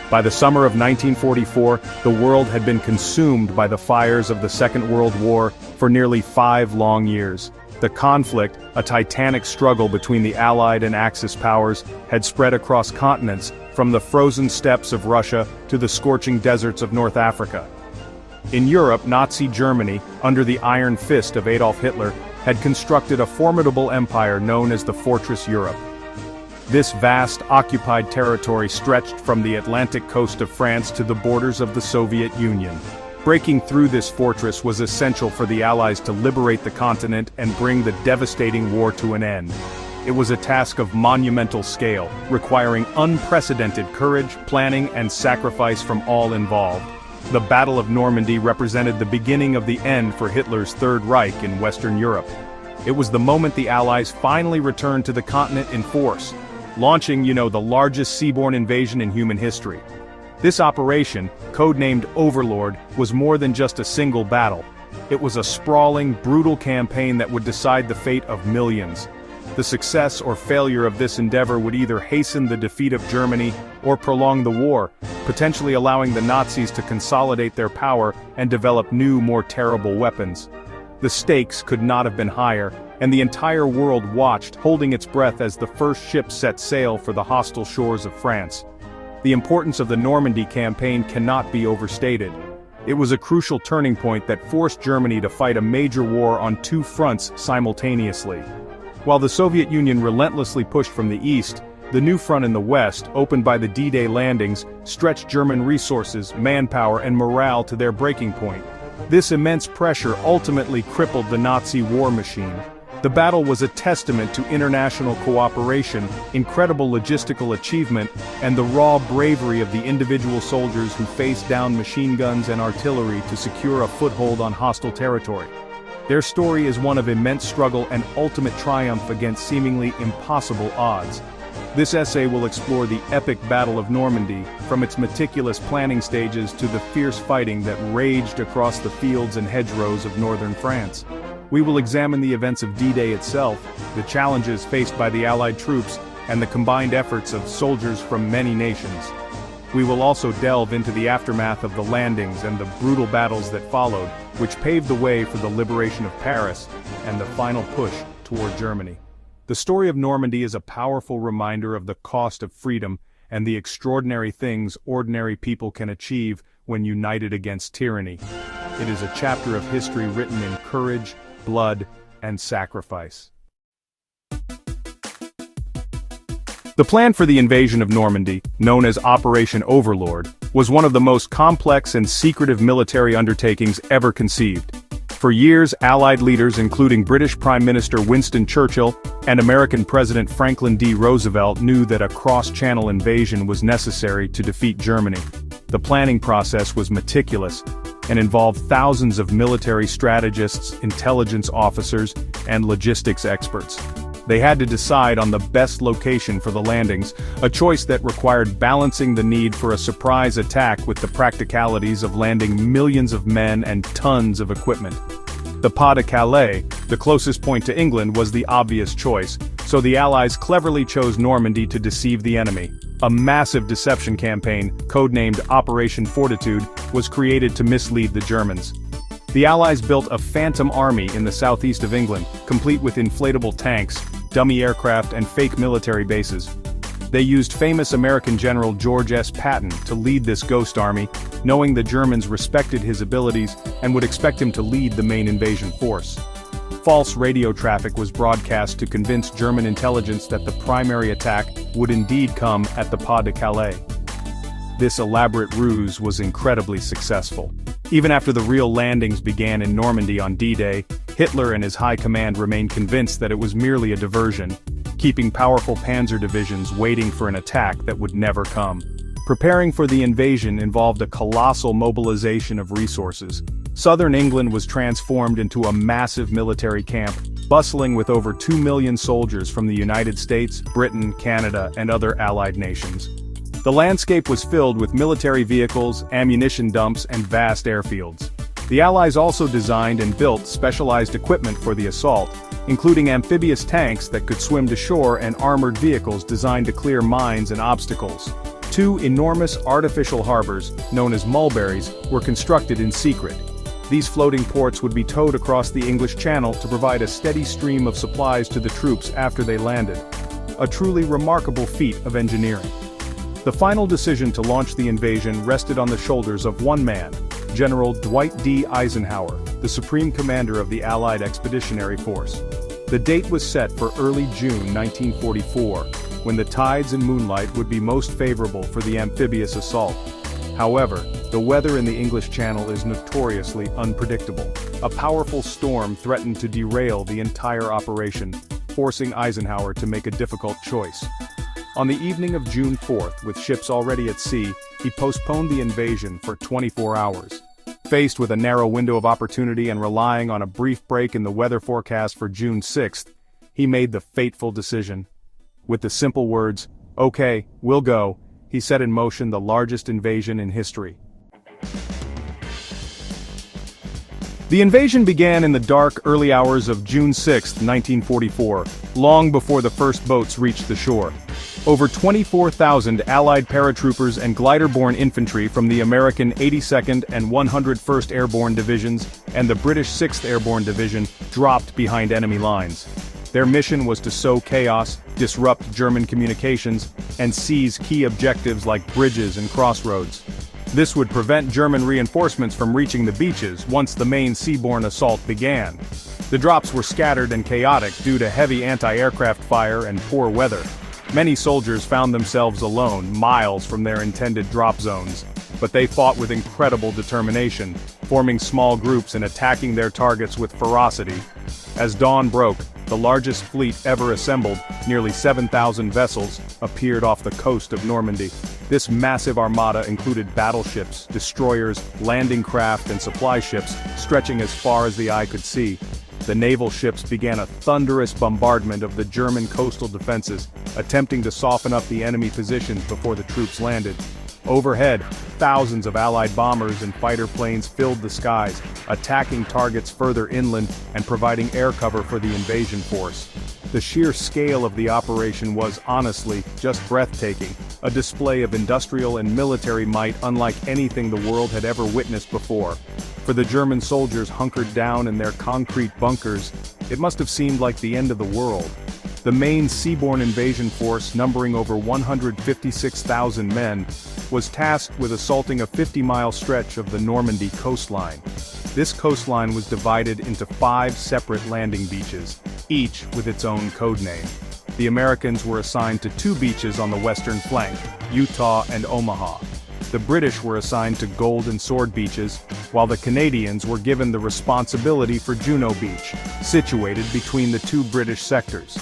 By the summer of 1944, the world had been consumed by the fires of the Second World War for nearly 5 long years. The conflict, a titanic struggle between the Allied and Axis powers, had spread across continents, from the frozen steppes of Russia to the scorching deserts of North Africa. In Europe, Nazi Germany, under the iron fist of Adolf Hitler, had constructed a formidable empire known as the Fortress Europe. This vast, occupied territory stretched from the Atlantic coast of France to the borders of the Soviet Union. Breaking through this fortress was essential for the Allies to liberate the continent and bring the devastating war to an end. It was a task of monumental scale, requiring unprecedented courage, planning, and sacrifice from all involved. The Battle of Normandy represented the beginning of the end for Hitler's Third Reich in Western Europe. It was the moment the Allies finally returned to the continent in force, launching, the largest seaborne invasion in human history. This operation, codenamed Overlord, was more than just a single battle. It was a sprawling, brutal campaign that would decide the fate of millions. The success or failure of this endeavor would either hasten the defeat of Germany or prolong the war, potentially allowing the Nazis to consolidate their power and develop new, more terrible weapons. The stakes could not have been higher, and the entire world watched, holding its breath as the first ship set sail for the hostile shores of France. The importance of the Normandy campaign cannot be overstated. It was a crucial turning point that forced Germany to fight a major war on 2 fronts simultaneously. While the Soviet Union relentlessly pushed from the east, the new front in the west, opened by the D-Day landings, stretched German resources, manpower, and morale to their breaking point. This immense pressure ultimately crippled the Nazi war machine. The battle was a testament to international cooperation, incredible logistical achievement, and the raw bravery of the individual soldiers who faced down machine guns and artillery to secure a foothold on hostile territory. Their story is one of immense struggle and ultimate triumph against seemingly impossible odds. This essay will explore the epic Battle of Normandy, from its meticulous planning stages to the fierce fighting that raged across the fields and hedgerows of northern France. We will examine the events of D-Day itself, the challenges faced by the Allied troops, and the combined efforts of soldiers from many nations. We will also delve into the aftermath of the landings and the brutal battles that followed, which paved the way for the liberation of Paris and the final push toward Germany. The story of Normandy is a powerful reminder of the cost of freedom and the extraordinary things ordinary people can achieve when united against tyranny. It is a chapter of history written in courage, blood, and sacrifice. The plan for the invasion of Normandy, known as Operation Overlord, was one of the most complex and secretive military undertakings ever conceived. For years, Allied leaders including British Prime Minister Winston Churchill and American President Franklin D. Roosevelt knew that a cross-channel invasion was necessary to defeat Germany. The planning process was meticulous and involved thousands of military strategists, intelligence officers, and logistics experts. They had to decide on the best location for the landings, a choice that required balancing the need for a surprise attack with the practicalities of landing millions of men and tons of equipment. The Pas de Calais, the closest point to England, was the obvious choice, so the Allies cleverly chose Normandy to deceive the enemy. A massive deception campaign, codenamed Operation Fortitude, was created to mislead the Germans. The Allies built a phantom army in the southeast of England, complete with inflatable tanks, dummy aircraft, and fake military bases. They used famous American General George S. Patton to lead this ghost army, knowing the Germans respected his abilities and would expect him to lead the main invasion force. False radio traffic was broadcast to convince German intelligence that the primary attack would indeed come at the Pas de Calais. This elaborate ruse was incredibly successful. Even after the real landings began in Normandy on D-Day, Hitler and his high command remained convinced that it was merely a diversion, keeping powerful panzer divisions waiting for an attack that would never come. Preparing for the invasion involved a colossal mobilization of resources. Southern England was transformed into a massive military camp, bustling with over 2 million soldiers from the United States, Britain, Canada, and other Allied nations. The landscape was filled with military vehicles, ammunition dumps, and vast airfields. The Allies also designed and built specialized equipment for the assault, including amphibious tanks that could swim to shore and armored vehicles designed to clear mines and obstacles. Two enormous artificial harbors, known as mulberries, were constructed in secret. These floating ports would be towed across the English Channel to provide a steady stream of supplies to the troops after they landed. A truly remarkable feat of engineering. The final decision to launch the invasion rested on the shoulders of one man, General Dwight D. Eisenhower, the supreme commander of the Allied Expeditionary Force. The date was set for early June 1944, when the tides and moonlight would be most favorable for the amphibious assault. However, the weather in the English Channel is notoriously unpredictable. A powerful storm threatened to derail the entire operation, forcing Eisenhower to make a difficult choice. On the evening of June 4th, with ships already at sea, he postponed the invasion for 24 hours. Faced with a narrow window of opportunity and relying on a brief break in the weather forecast for June 6th, he made the fateful decision. With the simple words, "Okay, we'll go," he set in motion the largest invasion in history. The invasion began in the dark, early hours of June 6, 1944, long before the first boats reached the shore. Over 24,000 Allied paratroopers and glider-borne infantry from the American 82nd and 101st Airborne Divisions and the British 6th Airborne Division dropped behind enemy lines. Their mission was to sow chaos, disrupt German communications, and seize key objectives like bridges and crossroads. This would prevent German reinforcements from reaching the beaches once the main seaborne assault began. The drops were scattered and chaotic due to heavy anti-aircraft fire and poor weather. Many soldiers found themselves alone, miles from their intended drop zones, but they fought with incredible determination, forming small groups and attacking their targets with ferocity. As dawn broke, the largest fleet ever assembled, nearly 7,000 vessels, appeared off the coast of Normandy. This massive armada included battleships, destroyers, landing craft and supply ships, stretching as far as the eye could see. The naval ships began a thunderous bombardment of the German coastal defenses, attempting to soften up the enemy positions before the troops landed. Overhead, thousands of Allied bombers and fighter planes filled the skies, attacking targets further inland and providing air cover for the invasion force. The sheer scale of the operation was, honestly, just breathtaking, a display of industrial and military might unlike anything the world had ever witnessed before. For the German soldiers hunkered down in their concrete bunkers, it must have seemed like the end of the world. The main seaborne invasion force, numbering over 156,000 men, was tasked with assaulting a 50-mile stretch of the Normandy coastline. This coastline was divided into 5 separate landing beaches, each with its own code name. The Americans were assigned to 2 beaches on the western flank, Utah and Omaha. The British were assigned to Gold and Sword beaches, while the Canadians were given the responsibility for Juno Beach, situated between the 2 British sectors.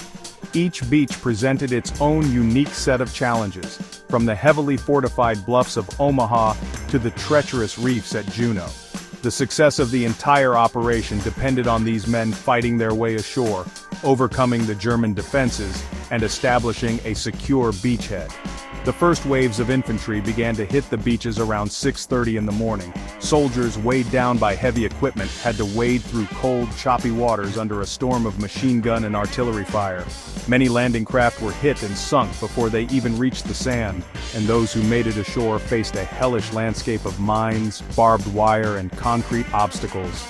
Each beach presented its own unique set of challenges, from the heavily fortified bluffs of Omaha to the treacherous reefs at Juno. The success of the entire operation depended on these men fighting their way ashore, overcoming the German defenses, and establishing a secure beachhead. The first waves of infantry began to hit the beaches around 6:30 in the morning. Soldiers weighed down by heavy equipment had to wade through cold, choppy waters under a storm of machine gun and artillery fire. Many landing craft were hit and sunk before they even reached the sand, and those who made it ashore faced a hellish landscape of mines, barbed wire, and concrete obstacles.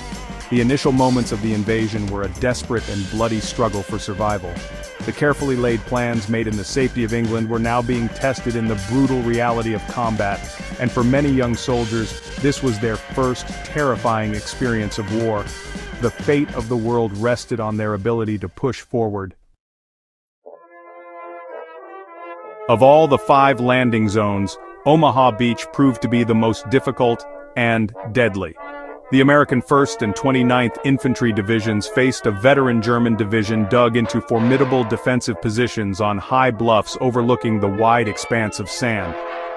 The initial moments of the invasion were a desperate and bloody struggle for survival. The carefully laid plans made in the safety of England were now being tested in the brutal reality of combat, and for many young soldiers, this was their first terrifying experience of war. The fate of the world rested on their ability to push forward. Of all the 5 landing zones, Omaha Beach proved to be the most difficult and deadly. The American 1st and 29th Infantry Divisions faced a veteran German division dug into formidable defensive positions on high bluffs overlooking the wide expanse of sand.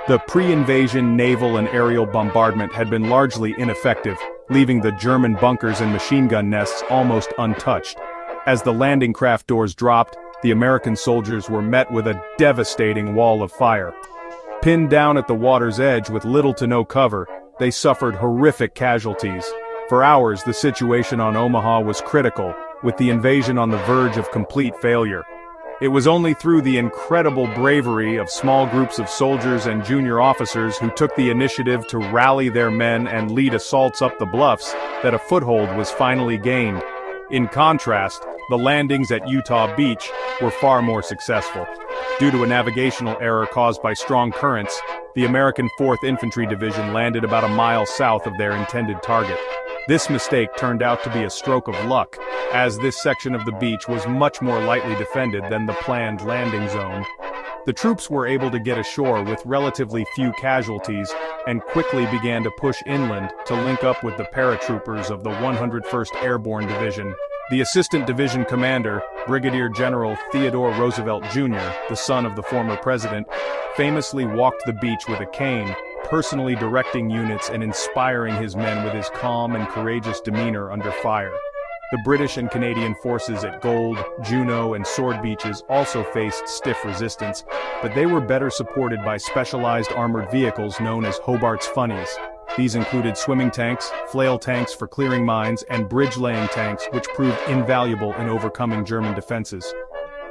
The pre-invasion naval and aerial bombardment had been largely ineffective, leaving the German bunkers and machine gun nests almost untouched. As the landing craft doors dropped, the American soldiers were met with a devastating wall of fire. Pinned down at the water's edge with little to no cover, they suffered horrific casualties. For hours, the situation on Omaha was critical, with the invasion on the verge of complete failure. It was only through the incredible bravery of small groups of soldiers and junior officers who took the initiative to rally their men and lead assaults up the bluffs that a foothold was finally gained. In contrast, the landings at Utah Beach were far more successful. Due to a navigational error caused by strong currents, the American 4th Infantry Division landed about a mile south of their intended target. This mistake turned out to be a stroke of luck, as this section of the beach was much more lightly defended than the planned landing zone. The troops were able to get ashore with relatively few casualties and quickly began to push inland to link up with the paratroopers of the 101st Airborne Division. The Assistant Division Commander, Brigadier General Theodore Roosevelt Jr., the son of the former president, famously walked the beach with a cane, personally directing units and inspiring his men with his calm and courageous demeanor under fire. The British and Canadian forces at Gold, Juno, and Sword Beaches also faced stiff resistance, but they were better supported by specialized armored vehicles known as Hobart's Funnies. These included swimming tanks, flail tanks for clearing mines, and bridge-laying tanks, which proved invaluable in overcoming German defenses.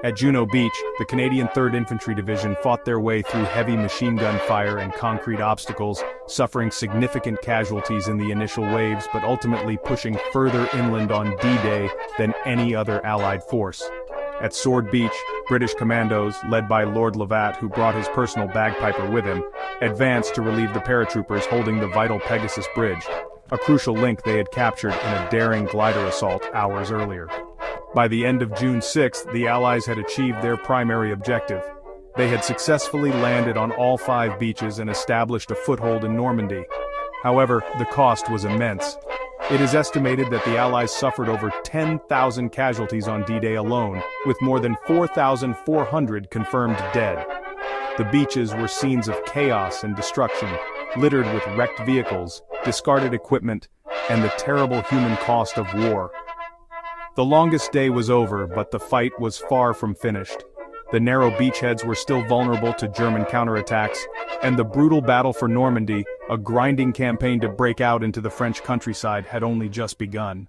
At Juno Beach, the Canadian 3rd Infantry Division fought their way through heavy machine gun fire and concrete obstacles, suffering significant casualties in the initial waves but ultimately pushing further inland on D-Day than any other Allied force. At Sword Beach, British commandos, led by Lord Lovat, who brought his personal bagpiper with him, advanced to relieve the paratroopers holding the vital Pegasus Bridge, a crucial link they had captured in a daring glider assault hours earlier. By the end of June 6th, the Allies had achieved their primary objective. They had successfully landed on all 5 beaches and established a foothold in Normandy. However, the cost was immense. It is estimated that the Allies suffered over 10,000 casualties on D-Day alone, with more than 4,400 confirmed dead. The beaches were scenes of chaos and destruction, littered with wrecked vehicles, discarded equipment, and the terrible human cost of war. The longest day was over, but the fight was far from finished. The narrow beachheads were still vulnerable to German counterattacks, and the brutal battle for Normandy, a grinding campaign to break out into the French countryside, had only just begun.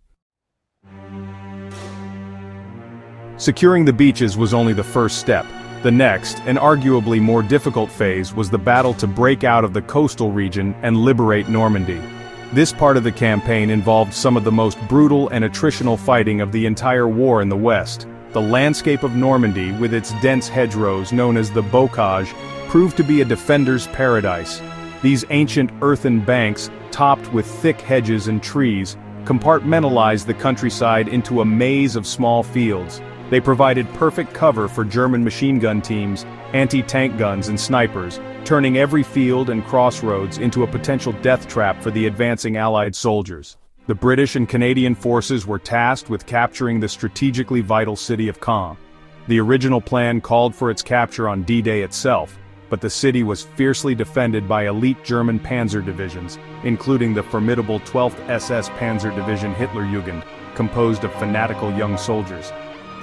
Securing the beaches was only the first step. The next, and arguably more difficult phase, was the battle to break out of the coastal region and liberate Normandy. This part of the campaign involved some of the most brutal and attritional fighting of the entire war in the West. The landscape of Normandy, with its dense hedgerows known as the bocage, proved to be a defender's paradise. These ancient earthen banks, topped with thick hedges and trees, compartmentalized the countryside into a maze of small fields. They provided perfect cover for German machine gun teams, anti-tank guns and snipers, turning every field and crossroads into a potential death trap for the advancing Allied soldiers. The British and Canadian forces were tasked with capturing the strategically vital city of Caen. The original plan called for its capture on D-Day itself, but the city was fiercely defended by elite German panzer divisions, including the formidable 12th SS Panzer Division Hitlerjugend, composed of fanatical young soldiers.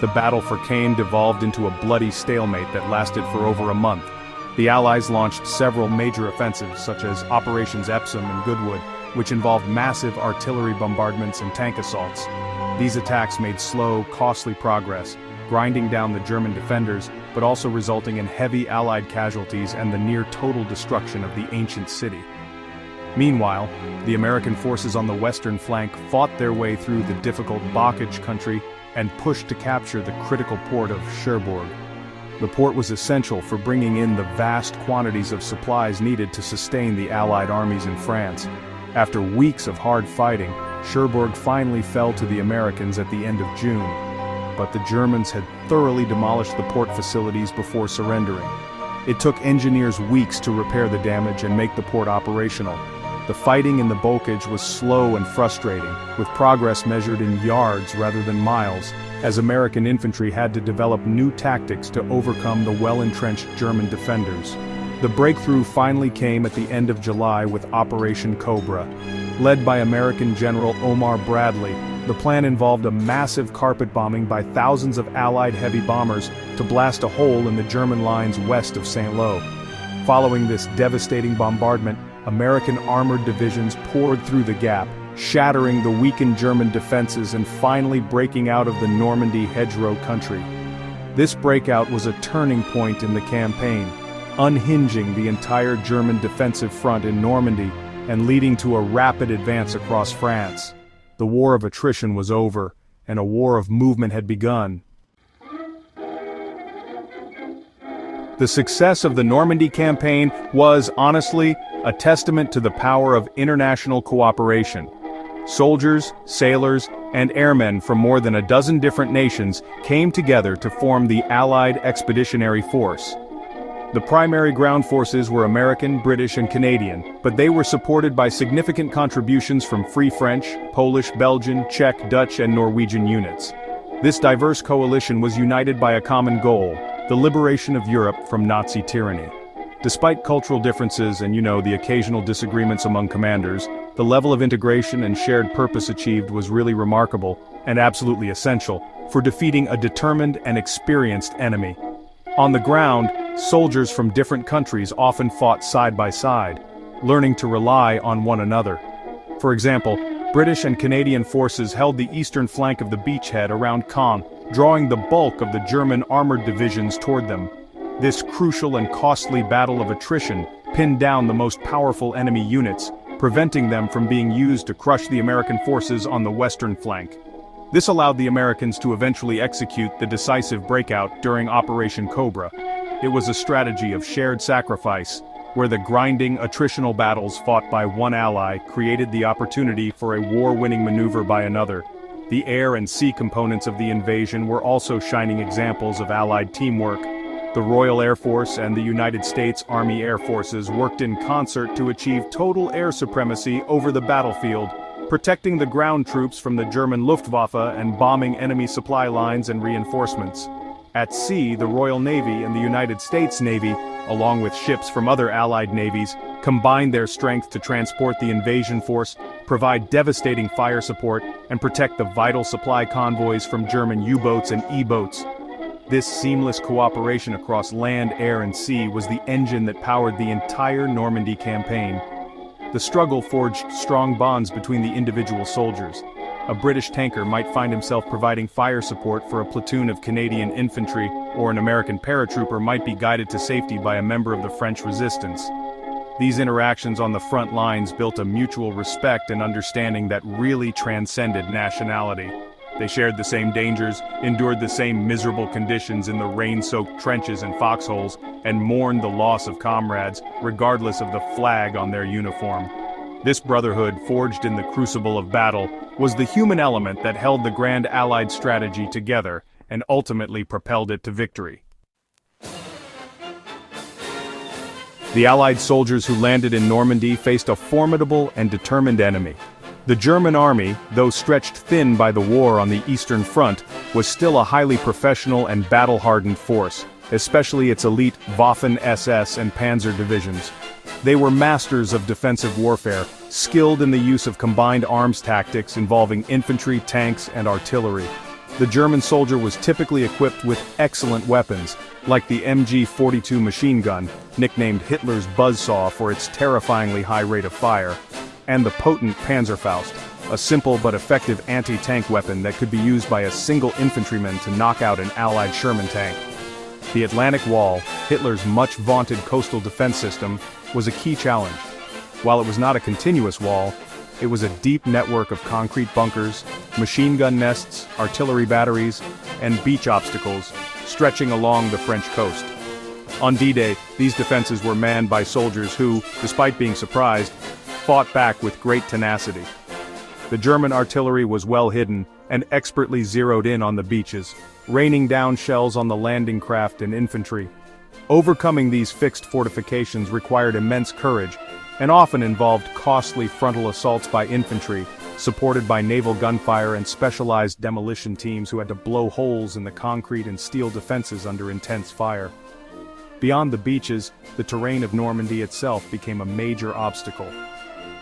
The battle for Caen devolved into a bloody stalemate that lasted for over a month. The Allies launched several major offensives such as Operations Epsom and Goodwood, which involved massive artillery bombardments and tank assaults. These attacks made slow, costly progress, grinding down the German defenders, but also resulting in heavy Allied casualties and the near-total destruction of the ancient city. Meanwhile, the American forces on the western flank fought their way through the difficult Bocage country and pushed to capture the critical port of Cherbourg. The port was essential for bringing in the vast quantities of supplies needed to sustain the Allied armies in France. After weeks of hard fighting, Cherbourg finally fell to the Americans at the end of June. But the Germans had thoroughly demolished the port facilities before surrendering. It took engineers weeks to repair the damage and make the port operational. The fighting in the Bocage was slow and frustrating, with progress measured in yards rather than miles, as American infantry had to develop new tactics to overcome the well-entrenched German defenders. The breakthrough finally came at the end of July with Operation Cobra. Led by American General Omar Bradley, the plan involved a massive carpet bombing by thousands of Allied heavy bombers to blast a hole in the German lines west of St. Lo. Following this devastating bombardment, American armored divisions poured through the gap, shattering the weakened German defenses and finally breaking out of the Normandy hedgerow country. This breakout was a turning point in the campaign, unhinging the entire German defensive front in Normandy and leading to a rapid advance across France. The war of attrition was over, and a war of movement had begun. The success of the Normandy campaign was, honestly, a testament to the power of international cooperation. Soldiers, sailors, and airmen from more than a dozen different nations came together to form the Allied Expeditionary Force. The primary ground forces were American, British, and Canadian, but they were supported by significant contributions from Free French, Polish, Belgian, Czech, Dutch, and Norwegian units. This diverse coalition was united by a common goal: the liberation of Europe from Nazi tyranny. Despite cultural differences and, the occasional disagreements among commanders, the level of integration and shared purpose achieved was really remarkable and absolutely essential for defeating a determined and experienced enemy. On the ground, soldiers from different countries often fought side by side, learning to rely on one another. For example, British and Canadian forces held the eastern flank of the beachhead around Caen, drawing the bulk of the German armored divisions toward them. This crucial and costly battle of attrition pinned down the most powerful enemy units, preventing them from being used to crush the American forces on the western flank. This allowed the Americans to eventually execute the decisive breakout during Operation Cobra. It was a strategy of shared sacrifice, where the grinding, attritional battles fought by one ally created the opportunity for a war-winning maneuver by another. The air and sea components of the invasion were also shining examples of Allied teamwork. The Royal Air Force and the United States Army Air Forces worked in concert to achieve total air supremacy over the battlefield, protecting the ground troops from the German Luftwaffe and bombing enemy supply lines and reinforcements. At sea, the Royal Navy and the United States Navy, along with ships from other Allied navies, combined their strength to transport the invasion force, provide devastating fire support, and protect the vital supply convoys from German U-boats and E-boats. This seamless cooperation across land, air, and sea was the engine that powered the entire Normandy campaign. The struggle forged strong bonds between the individual soldiers. A British tanker might find himself providing fire support for a platoon of Canadian infantry, or an American paratrooper might be guided to safety by a member of the French resistance. These interactions on the front lines built a mutual respect and understanding that really transcended nationality. They shared the same dangers, endured the same miserable conditions in the rain-soaked trenches and foxholes, and mourned the loss of comrades, regardless of the flag on their uniform. This brotherhood, forged in the crucible of battle, was the human element that held the Grand Allied strategy together and ultimately propelled it to victory. The Allied soldiers who landed in Normandy faced a formidable and determined enemy. The German army, though stretched thin by the war on the Eastern Front, was still a highly professional and battle-hardened force, especially its elite Waffen-SS and Panzer divisions. They were masters of defensive warfare, skilled in the use of combined arms tactics involving infantry, tanks, and artillery. The German soldier was typically equipped with excellent weapons, like the MG-42 machine gun, nicknamed Hitler's buzzsaw for its terrifyingly high rate of fire, and the potent Panzerfaust, a simple but effective anti-tank weapon that could be used by a single infantryman to knock out an Allied Sherman tank. The Atlantic Wall, Hitler's much-vaunted coastal defense system, was a key challenge. While it was not a continuous wall, it was a deep network of concrete bunkers, machine gun nests, artillery batteries, and beach obstacles, stretching along the French coast. On D-Day, these defenses were manned by soldiers who, despite being surprised, fought back with great tenacity. The German artillery was well hidden and expertly zeroed in on the beaches, raining down shells on the landing craft and infantry. Overcoming these fixed fortifications required immense courage, and often involved costly frontal assaults by infantry, supported by naval gunfire and specialized demolition teams who had to blow holes in the concrete and steel defenses under intense fire. Beyond the beaches, the terrain of Normandy itself became a major obstacle.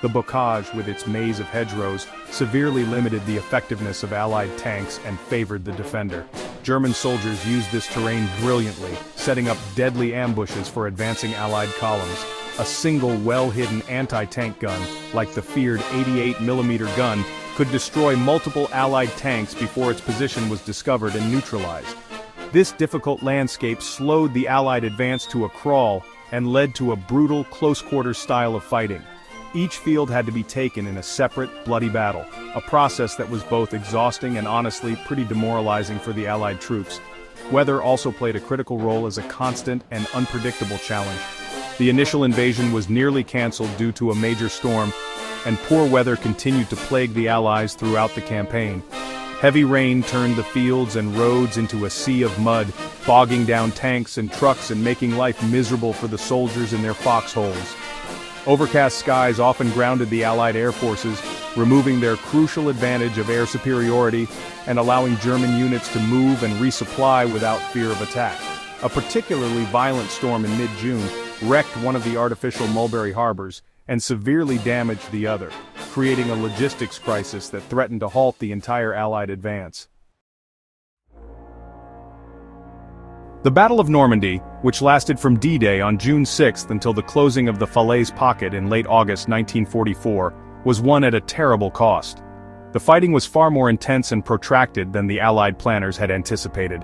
The bocage, with its maze of hedgerows, severely limited the effectiveness of Allied tanks and favored the defender. German soldiers used this terrain brilliantly, setting up deadly ambushes for advancing Allied columns. A single well-hidden anti-tank gun, like the feared 88mm gun, could destroy multiple Allied tanks before its position was discovered and neutralized. This difficult landscape slowed the Allied advance to a crawl and led to a brutal, close-quarters style of fighting. Each field had to be taken in a separate, bloody battle, a process that was both exhausting and honestly pretty demoralizing for the Allied troops. Weather also played a critical role as a constant and unpredictable challenge. The initial invasion was nearly cancelled due to a major storm, and poor weather continued to plague the Allies throughout the campaign. Heavy rain turned the fields and roads into a sea of mud, bogging down tanks and trucks and making life miserable for the soldiers in their foxholes. Overcast skies often grounded the Allied air forces, removing their crucial advantage of air superiority and allowing German units to move and resupply without fear of attack. A particularly violent storm in mid-June wrecked one of the artificial Mulberry harbors and severely damaged the other, creating a logistics crisis that threatened to halt the entire Allied advance. The Battle of Normandy, which lasted from D-Day on June 6 until the closing of the Falaise Pocket in late August 1944, was won at a terrible cost. The fighting was far more intense and protracted than the Allied planners had anticipated.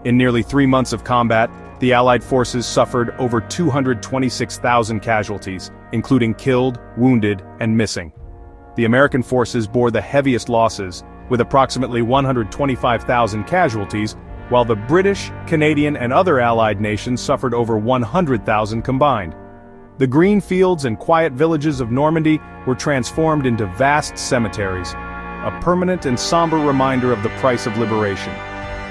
In nearly 3 months of combat, the Allied forces suffered over 226,000 casualties, including killed, wounded, and missing. The American forces bore the heaviest losses, with approximately 125,000 casualties, while the British, Canadian, and other Allied nations suffered over 100,000 combined. The green fields and quiet villages of Normandy were transformed into vast cemeteries, a permanent and somber reminder of the price of liberation.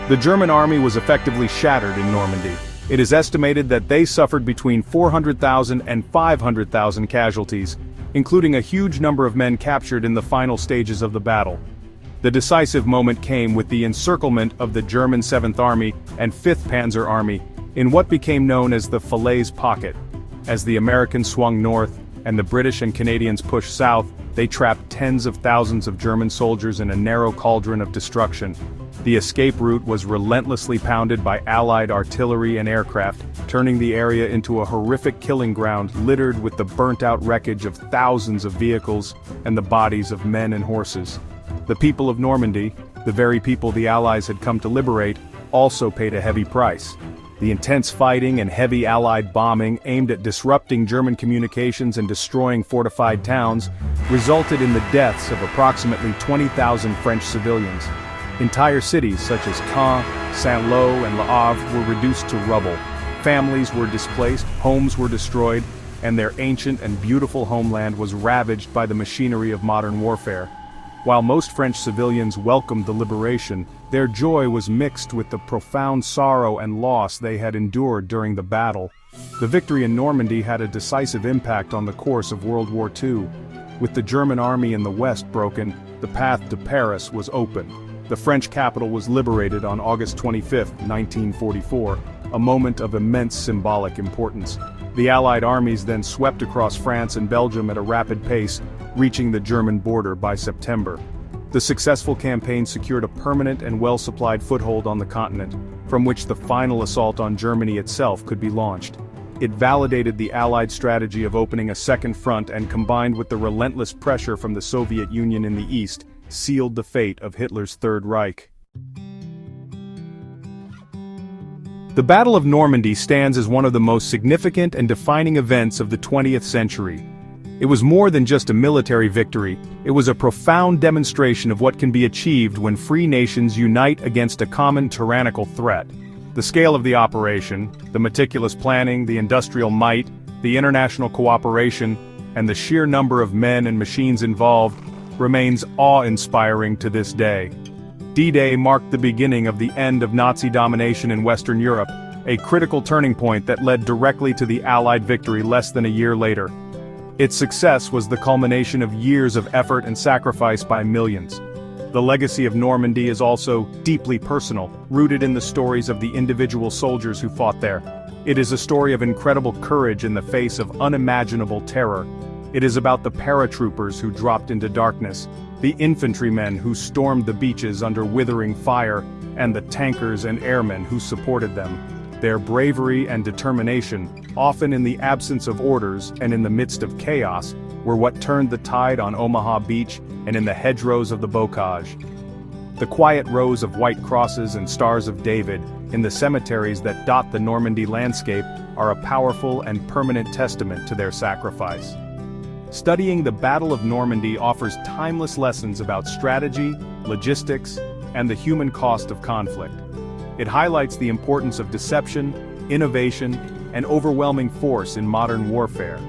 The German army was effectively shattered in Normandy. It is estimated that they suffered between 400,000 and 500,000 casualties, including a huge number of men captured in the final stages of the battle. The decisive moment came with the encirclement of the German 7th Army and 5th Panzer Army in what became known as the Falaise Pocket. As the Americans swung north and the British and Canadians pushed south, they trapped tens of thousands of German soldiers in a narrow cauldron of destruction. The escape route was relentlessly pounded by Allied artillery and aircraft, turning the area into a horrific killing ground littered with the burnt-out wreckage of thousands of vehicles and the bodies of men and horses. The people of Normandy, the very people the Allies had come to liberate, also paid a heavy price. The intense fighting and heavy Allied bombing aimed at disrupting German communications and destroying fortified towns resulted in the deaths of approximately 20,000 French civilians. Entire cities such as Caen, Saint-Lô, and Le Havre were reduced to rubble. Families were displaced, homes were destroyed, and their ancient and beautiful homeland was ravaged by the machinery of modern warfare. While most French civilians welcomed the liberation, their joy was mixed with the profound sorrow and loss they had endured during the battle. The victory in Normandy had a decisive impact on the course of World War II. With the German army in the west broken, the path to Paris was open. The French capital was liberated on August 25, 1944, a moment of immense symbolic importance. The Allied armies then swept across France and Belgium at a rapid pace, reaching the German border by September. The successful campaign secured a permanent and well-supplied foothold on the continent, from which the final assault on Germany itself could be launched. It validated the Allied strategy of opening a second front and, combined with the relentless pressure from the Soviet Union in the east, sealed the fate of Hitler's Third Reich. The Battle of Normandy stands as one of the most significant and defining events of the 20th century. It was more than just a military victory, it was a profound demonstration of what can be achieved when free nations unite against a common tyrannical threat. The scale of the operation, the meticulous planning, the industrial might, the international cooperation, and the sheer number of men and machines involved remains awe-inspiring to this day. D-Day marked the beginning of the end of Nazi domination in Western Europe, a critical turning point that led directly to the Allied victory less than a year later. Its success was the culmination of years of effort and sacrifice by millions. The legacy of Normandy is also deeply personal, rooted in the stories of the individual soldiers who fought there. It is a story of incredible courage in the face of unimaginable terror. It is about the paratroopers who dropped into darkness, the infantrymen who stormed the beaches under withering fire, and the tankers and airmen who supported them. Their bravery and determination, often in the absence of orders and in the midst of chaos, were what turned the tide on Omaha Beach and in the hedgerows of the Bocage. The quiet rows of white crosses and stars of David, in the cemeteries that dot the Normandy landscape are a powerful and permanent testament to their sacrifice. Studying the Battle of Normandy offers timeless lessons about strategy, logistics, and the human cost of conflict. It highlights the importance of deception, innovation, and overwhelming force in modern warfare.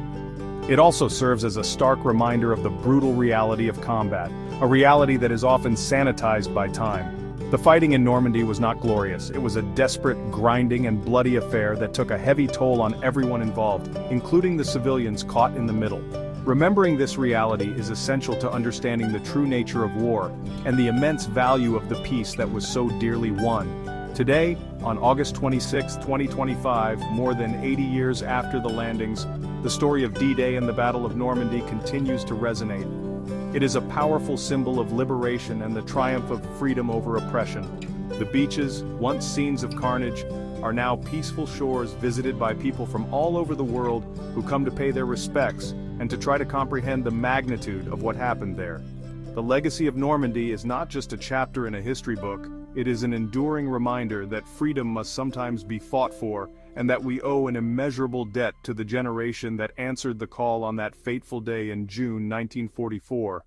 It also serves as a stark reminder of the brutal reality of combat, a reality that is often sanitized by time. The fighting in Normandy was not glorious. It was a desperate, grinding, and bloody affair that took a heavy toll on everyone involved, including the civilians caught in the middle. Remembering this reality is essential to understanding the true nature of war and the immense value of the peace that was so dearly won. Today, on August 26, 2025, more than 80 years after the landings, the story of D-Day and the Battle of Normandy continues to resonate. It is a powerful symbol of liberation and the triumph of freedom over oppression. The beaches, once scenes of carnage, are now peaceful shores visited by people from all over the world who come to pay their respects and to try to comprehend the magnitude of what happened there. The legacy of Normandy is not just a chapter in a history book, it is an enduring reminder that freedom must sometimes be fought for, and that we owe an immeasurable debt to the generation that answered the call on that fateful day in June 1944.